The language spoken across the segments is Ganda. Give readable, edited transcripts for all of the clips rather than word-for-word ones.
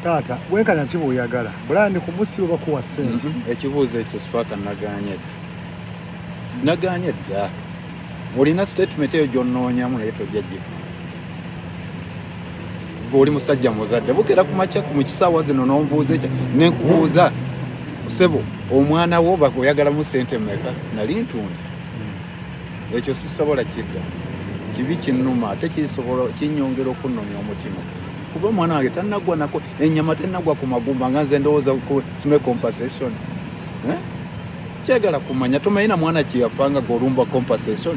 Taata, wenkanya ki bw'oyagala? Bulandi ku mussi oba kuwa ssente? Ekibuuzo ekyo sipaaka nagaanye dda. Olina statement eyo gy'onnoonyamu naye tojja gifa. Oli musajja muzadde bukera ku makya mu kisaawa zino n'ombuuza ekyo ne nkubuuza ssebo omwana wo oyagalamu ssente mmeka? Nali ntunda. Ekyo sisobola kidda. Kibi kinnuma ate kinnyongera okunnomya omutima. Kuba omwana wange tannaggwa nako ennyama tennaggwa ku magumba nga nze ndowooza ku sime compensation. Kyagala kumanya tomanyi mwana kyeyafanga ng'olumba compensation.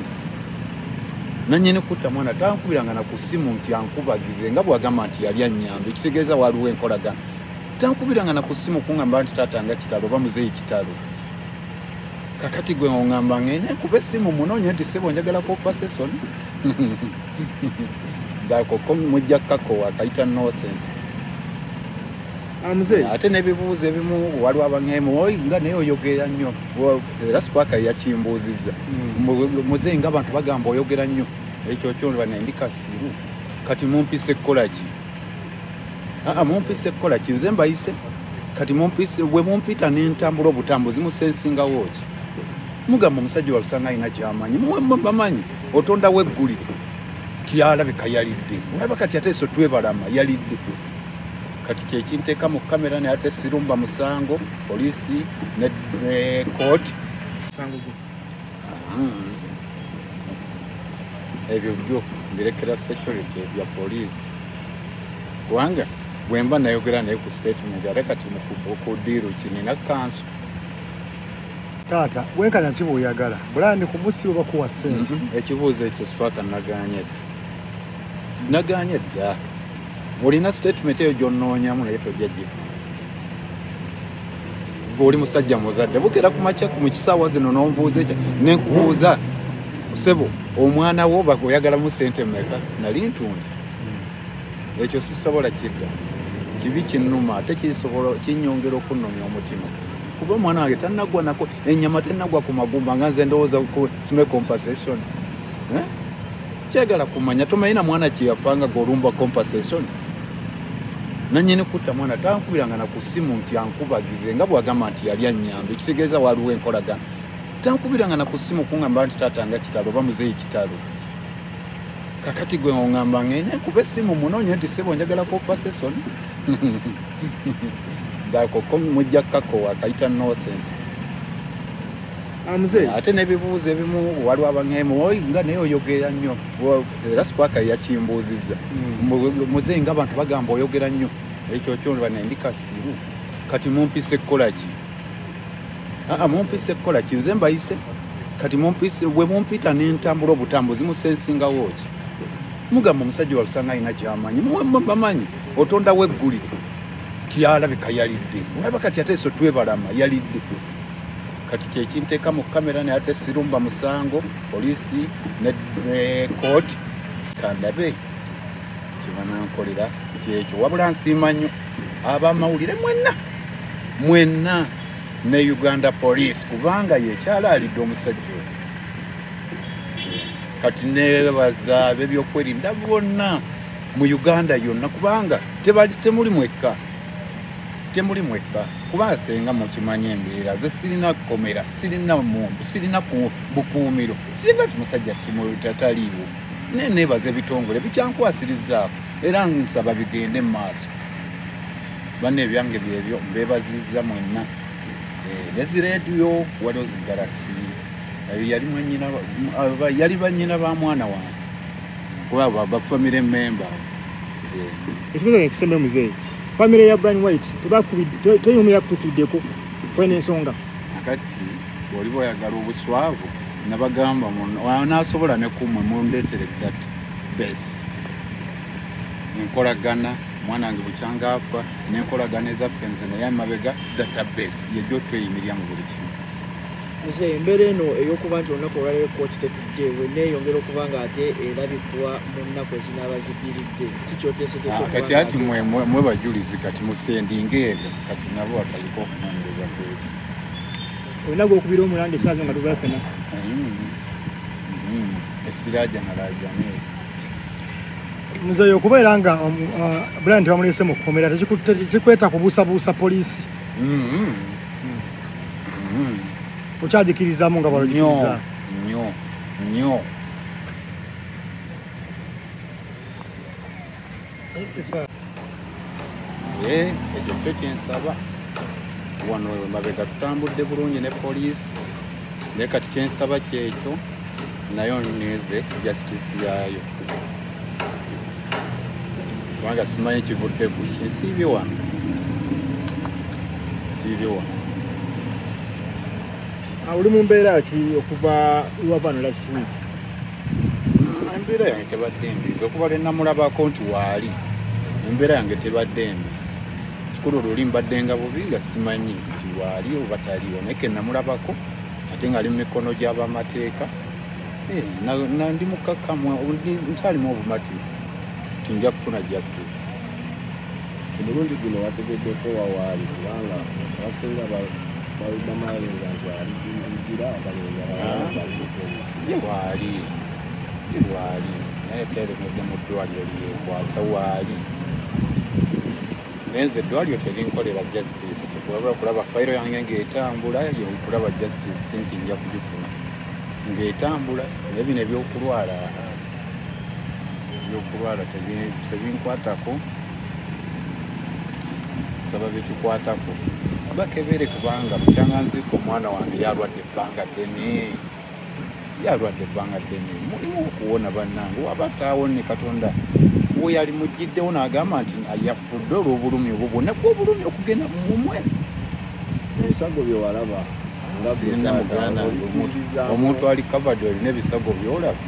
Nannyini kutta mwana tankubiranga na ku ssimu nti ankubagize nga bw'agamba nti yali annyambe ekitegeeza waliwo enkolagana. Tankubiranga na ku ssimu kuŋŋamba nti taata nga kitalo oba muzeeyi kitalo. Kakati gwe oŋŋamba ng'ene kuba essimu munoonye nti ssebo njagala compensation. Ngako mujja kakowa kayita nonsense. Amuzeeyi. Ate n'ebibuuzo ebimu waliwo abangeemu oyi nga naye oyogera nnyo. Era sipaaka yakimbuuzizza. Muzeeyi ng'abantu bagamba oyogera nnyo. Ekyo kyolwa nendi kasiru. Kati mumpise kukola ki? Mumpise kukola ki? Nze mbayise. Kati mumpise bwe mumpita n'entambula obutambuzi musensingawo ki? Mugamba omusajja walusanga alina ky'amanyi. Bamanyi otonda weggulire. Tyalabika yalidde. Olaba kati ate so twebalama yalidde. Kati kyekinteeka mu kamera naye ate sirumba musango poliisi ne kooti. Musango gwo. Ebyo byo mbirekera security bya poliisi. Kubanga bwe mba nayogera naye ku statement ate kati mukudiiru kinina kanso. Taata, wenkanya ki bw'oyagala? Bulandi ku mussi oba kuwa ssente? Ekibuuzo ekyo sipaaka nagaanye dda. Olina statement eyo gy'onnoonyamu naye tojja gifa. Oli musajja muzadde bukera ku makya mu kisaawa zino n'ombuuza ekyo ne nkubuuza ssebo omwana wo oyagalamu ssente mmeka? Nali ntunda. Ekyo sisobola kidda. Kibi kinnuma ate kinnyongera okunnomya omutima. Kuba omwana wange tannaggwa nako ennyama tennaggwa ku magumba nga nze ndowooza ku sime compensation. Kyagala kumanya tomanyi mwana kyeyafanga ng'olumba compensation. Nannyini kutta mwana tankubiranga na ku ssimu nti ankubagize nga bw'agamba nti yali annyambe ekitegeeza waliwo enkolagana. Tankubiranga na ku ssimu kuŋŋamba nti taata nga kitalo oba muzeeyi kitalo. Kakati gwe oŋŋamba ng'ene kuba essimu munoonye nti ssebo njagala compensation. Ngako mujja kakowa kayita nonsense. Amuzeeyi. Ate n'ebibuuzo ebimu waliwo abangeemu oyi nga naye oyogera nnyo. Era sipaaka yakimbuuzizza. Muzeeyi ng'abantu bagamba oyogera nnyo. Ekyo kyolwa nendi kasiru. Kati mumpise kukola ki? Mumpise kukola ki? Nze mbayise. Kati bwe mumpita n'entambula obutambuzi musensingawo ki? Mugamba omusajja walusanga alina ky'amanyi. Bamanyi otonda weggulire. Tyalabika yalidde. Olaba kati ate so twebalama yalidde. Kati kyekinteeka mu kamera naye ate sirumba musango poliisi ne kooti kandabe kibanankolera kyekyo wabula nsiima nnyo abamawulire mwenna ne Uganda Police kubanga yekyala alidde omusajja oyo. Kati nebaza ab'ebyokwerinda bonna mu Uganda yonna kubanga temuli mwekka. Temuli mwekka kuba asenga mukimanyi embeera ze sirina kukomera sirina muntu sirina ku bukuumiro singa musajja tataliiwo neneebaza ebitongole bikyankwasirizzaako era nsaba bigende mu maaso. Banne ebyange byebyo mbeebazizza mwenna. Lezi reediyo waliwo zi Galaxy yali bannyina ba mwana wange kuba bafamire member. Ekibuuzo ekisembe muzeeyi. Family ya Brian White toyumya yakutukiddeko kwene ensonga. Kati bw'oli bw'oyagala obuswavu nabagamba anaasobola ne kummwe mundeetere database. Enkolagana mwana wange bukyanga afa n'enkolagana ezaffe nze naye amabega database yegyo tweyimirya mu buli kimu. Muzeeyi embeera eno ey'okuba nti olunaku olwaleero kkooti tetuddeewo neeyongera okuba nga ate erabikwa mu nnaku ezinaaba ziddiridde kikyoteeseteeka kati ati mwe bajulizi kati musendinga ebyo kati nabo bataliko okunoonyereza kwebyo. Olina gw'okubira omulanga essaazi nga tuva ffena. Esiraaja nalaajane muzeeyo okubeera nga Brian tebamulese mu kkomera tekikweta kubuusabuusa poliisi okyagikirizamu nga balogikiriza nnyo ekyo kyo kyensaba wano mabega tutambudde bulungi ne poliisi naye kati kyensaba kyekyo nayo neze justice yaayo kubanga simanyi kivudde ku kinsiibye wano oli mu mbeera ki okuva iwavano last week? Embeera yange tebadde mbi okuva lwe namulabako nti waali embeera yange tebadde mbi kikulu luli mbadde nga bubi nga simanyi nti waali oba taliiwo naye ke namulabako ate nga ali mu mikono gy'abamateeka ndi mukkakkamu nkyalimu obumativu nti nja kufuna justice. Omulundi guno wategeddeko wawaali kubanga abasinga bamalenga nti alinzira waali naye keremedde mu ddwaliro lyekwasa waali nenze eddwaliro terinkolera justice wabula kulaba fayiro yange ng'etambula yokulaba justice nti nja kugifuna ng'etambula naye bino ebyokulwala tebinkwatako saba bekikwatako bakebere kubanga bukyanga nziika omwana wange yalwadde ebbanga ddene mulimu okuwona bannange waba taawonne Katonda we yali mujjiddewo n'agamba nti yafudde olw'obulumi obwo bwonna obulumi okugenda mu mwezi ebisago bye walaba sirina muganda omuntu ali covered olina ebisago byolaba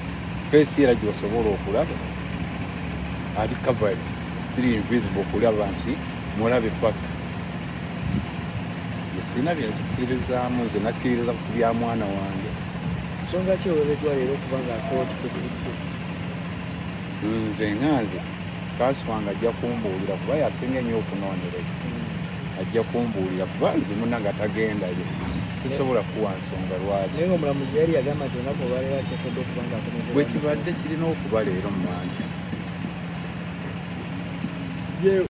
feesi era gy'osobola okulaba ali covered siri invisible okulaba nti mulabe paka sirina byenzikiririzaamu nze nakkiririza ku bya mwana wange. Nsonga ki oweereddwa leero kubanga akooti tekulidde? Nze nganze kaasi wange ajja kumbuulira kuba yasinga ennyo okunoonyereza ajja kumbuulira kuba nze munanga tagendayo sisobola kuwa nsonga lwaki. Naye omulamuzi yali yagamba nti olunaku olwaleero ateekeddwa okuba nga akomezebwa. Bwe kibadde kirina okuba leero mu manja.